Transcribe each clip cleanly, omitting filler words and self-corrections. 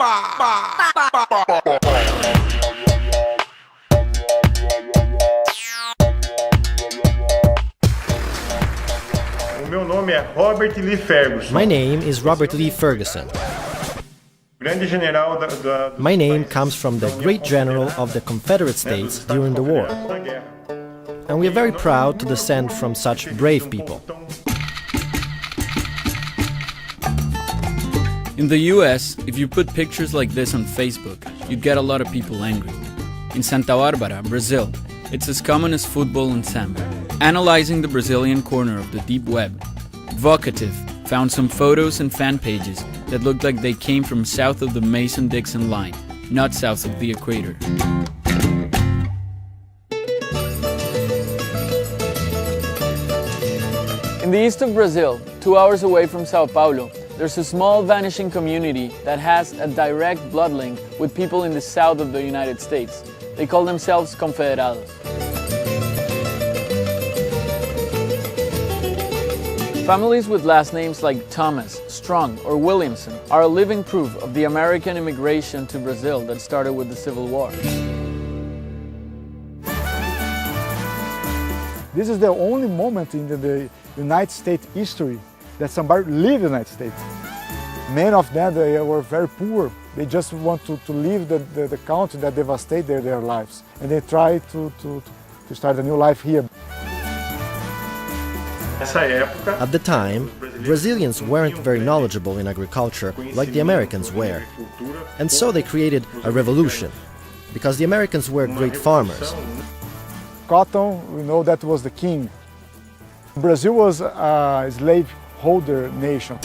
Meu nome é Robert Lee Ferguson. My name is Robert Lee Ferguson. My name comes from the great general of the Confederate States during the war. And we are very proud to descend from such brave people. In the US, if you put pictures like this on Facebook, you'd get a lot of people angry. In Santa Barbara, Brazil, it's as common as football and samba. Analyzing the Brazilian corner of the deep web, Vocative found some photos and fan pages that looked like they came from south of the Mason-Dixon line, not south of the equator. In the east of Brazil, 2 hours away from Sao Paulo, there's a small vanishing community that has a direct blood link with people in the south of the United States. They call themselves Confederados. Families with last names like Thomas, Strong, or Williamson are a living proof of the American immigration to Brazil that started with the Civil War. This is the only moment in the United States history that somebody lived in the United States. Many of them, they were very poor. They just want to leave the country that devastated their lives. And they try to start a new life here. At the time, Brazilians weren't very knowledgeable in agriculture like the Americans were. And so they created a revolution, because the Americans were great farmers. Cotton, we know that was the king. Brazil was a slaveholder nation.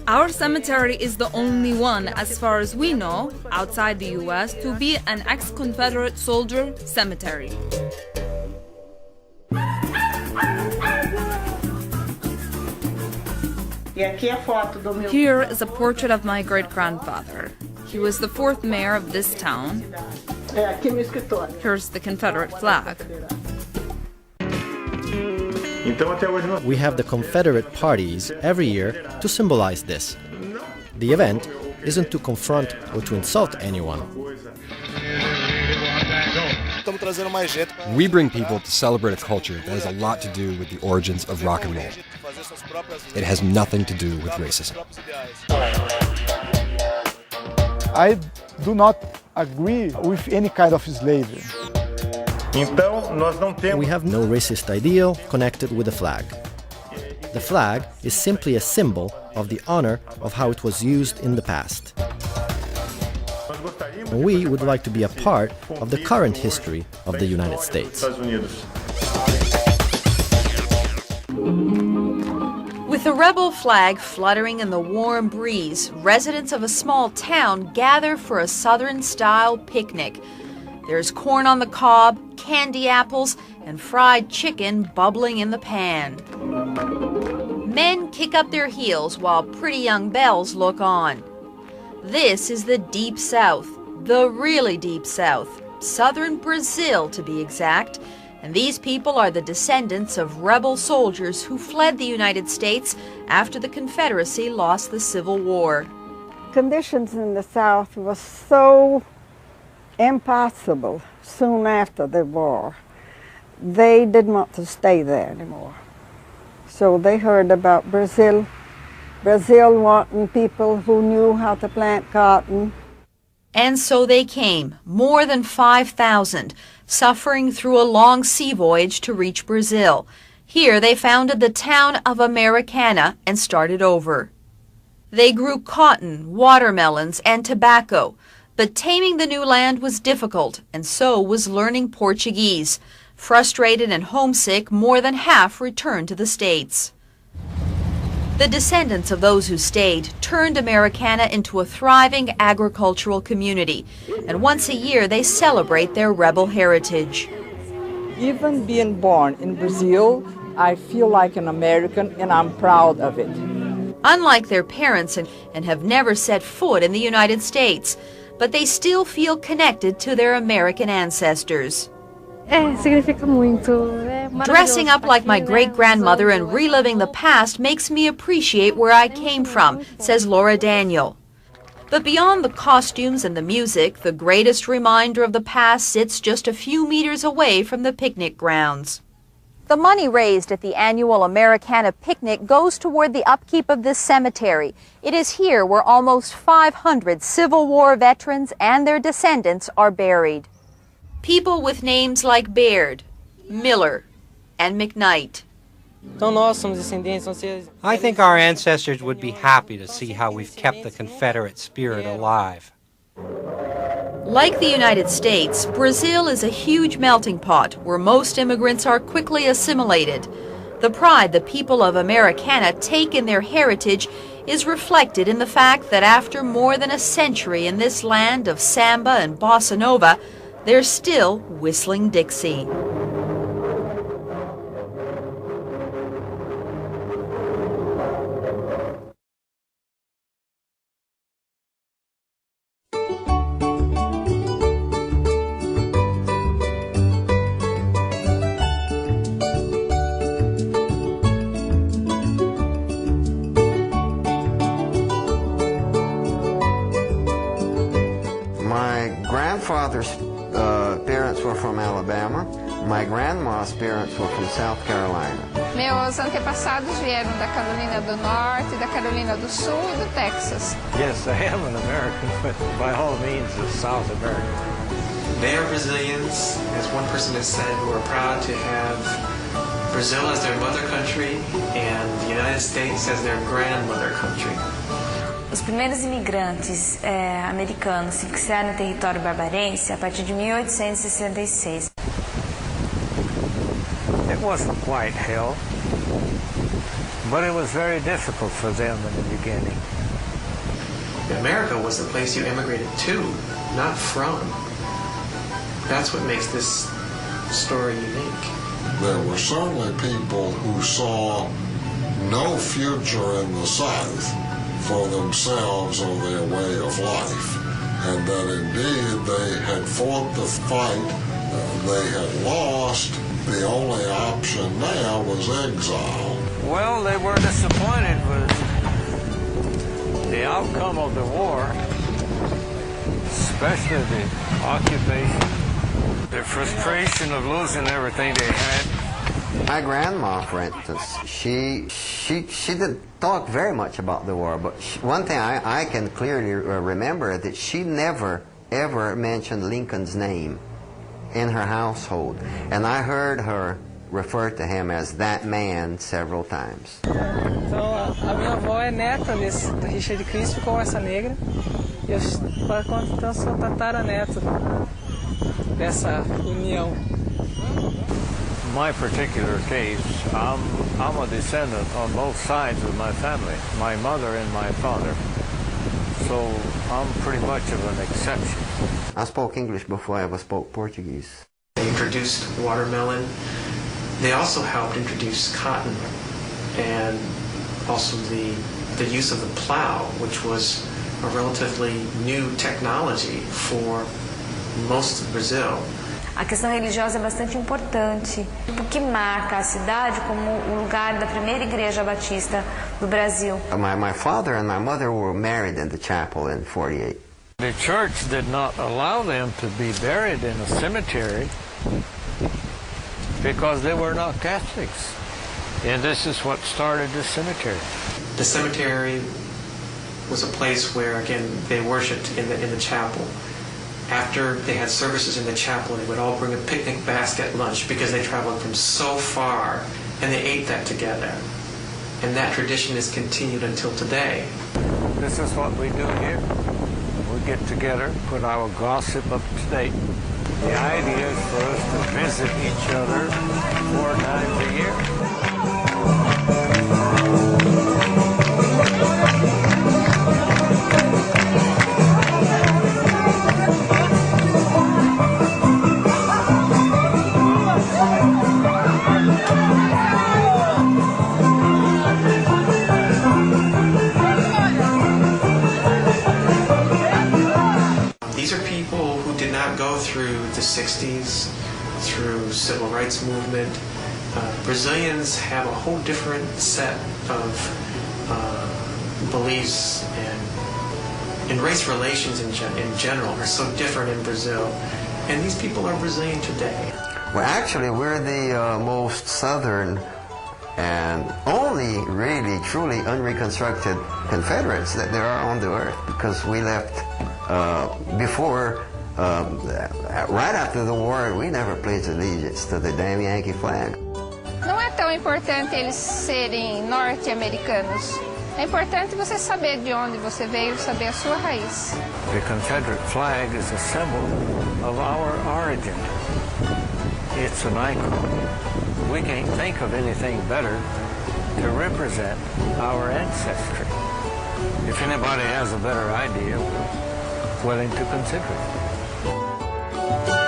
Our cemetery is the only one, as far as we know, outside the US, to be an ex-Confederate soldier cemetery. Here is a portrait of my great-grandfather. He was the 4th mayor of this town. Here's the Confederate flag. We have the Confederate parties every year to symbolize this. The event isn't to confront or to insult anyone. We bring people to celebrate a culture that has a lot to do with the origins of rock and roll. It has nothing to do with racism. I do not agree with any kind of slavery. We have no racist ideal connected with the flag. The flag is simply a symbol of the honor of how it was used in the past. We would like to be a part of the current history of the United States. With the rebel flag fluttering in the warm breeze, residents of a small town gather for a Southern-style picnic. There's corn on the cob, candy apples, and fried chicken bubbling in the pan. Men kick up their heels while pretty young belles look on. This is the Deep South, the really Deep South, southern Brazil to be exact, and these people are the descendants of rebel soldiers who fled the United States after the Confederacy lost the Civil War. Conditions in the South were so impossible soon after the war. They didn't want to stay there anymore. So they heard about Brazil wanting people who knew how to plant cotton. And so they came, more than 5,000, suffering through a long sea voyage to reach Brazil. Here they founded the town of Americana and started over. They grew cotton, watermelons, and tobacco. But taming the new land was difficult, and so was learning Portuguese. Frustrated and homesick, more than half returned to the States. The descendants of those who stayed turned Americana into a thriving agricultural community, and once a year they celebrate their rebel heritage. Even being born in Brazil, I feel like an American and I'm proud of it. Unlike their parents and have never set foot in the United States, but they still feel connected to their American ancestors. significa muito. Dressing up like my great-grandmother and reliving the past makes me appreciate where I came from, says Laura Daniel. But beyond the costumes and the music, the greatest reminder of the past sits just a few meters away from the picnic grounds. The money raised at the annual Americana picnic goes toward the upkeep of this cemetery. It is here where almost 500 Civil War veterans and their descendants are buried. People with names like Baird, Miller, and McKnight. I think our ancestors would be happy to see how we've kept the Confederate spirit alive. Like the United States, Brazil is a huge melting pot where most immigrants are quickly assimilated. The pride the people of Americana take in their heritage is reflected in the fact that after more than a century in this land of samba and bossa nova, they're still whistling Dixie. My grandfather's parents were from Alabama. My grandma's parents were from South Carolina. Meus antepassados vieram da Carolina do Norte, da Carolina do Sul e do Texas. Yes, I am an American, but by all means a South American. They are Brazilians, as one person has said, who are proud to have Brazil as their mother country and the United States as their grandmother country. Os primeiros imigrantes americanos se fixaram no território barbarense a partir de 1866. It wasn't quite hell, but it was very difficult for them in the beginning. America was the place you immigrated to, not from. That's what makes this story unique. There were certainly people who saw no future in the South for themselves or their way of life, and that indeed they had fought the fight, they had lost. The only option now was exile. Well, they were disappointed with the outcome of the war, especially the occupation, the frustration of losing everything they had. My grandma, for instance, she didn't talk very much about the war, but one thing I can clearly remember is that she never, ever mentioned Lincoln's name in her household. And I heard her refer to him as that man several times. Então, a minha avó é neta da rixa de Cristo com essa negra. E eu, então, sou tataraneto dessa união. In my particular case, I'm a descendant on both sides of my family, my mother and my father. So I'm pretty much of an exception. I spoke English before I ever spoke Portuguese. They introduced watermelon. They also helped introduce cotton and also the use of the plow, which was a relatively new technology for most of Brazil. A questão religiosa é bastante importante, porque marca a cidade como o lugar da primeira igreja batista do Brasil. My father and my mother were married in the chapel in 48. The church did not allow them to be buried in a cemetery because they were not Catholics. And this is what started the cemetery. The cemetery was a place where, again, they worshipped in the chapel. After they had services in the chapel, they would all bring a picnic basket lunch because they traveled from so far, and they ate that together. And that tradition is continued until today. This is what we do here. We get together, put our gossip up to date. The idea is for us to visit each other 4 times a year. These are people who did not go through the 60s, through civil rights movement. Brazilians have a whole different set of beliefs, and race relations in general are so different in Brazil. And these people are Brazilian today. Well, actually, we're the most southern and only really truly unreconstructed Confederates that there are on the earth, because we left before, right after the war, we never pledged allegiance to the damn Yankee flag. Não é tão importante eles serem norte-americanos. É importante você saber de onde você veio, saber a sua raiz. The Confederate flag is a symbol of our origin. It's an icon. We can't think of anything better to represent our ancestry. If anybody has a better idea, we're willing to consider it.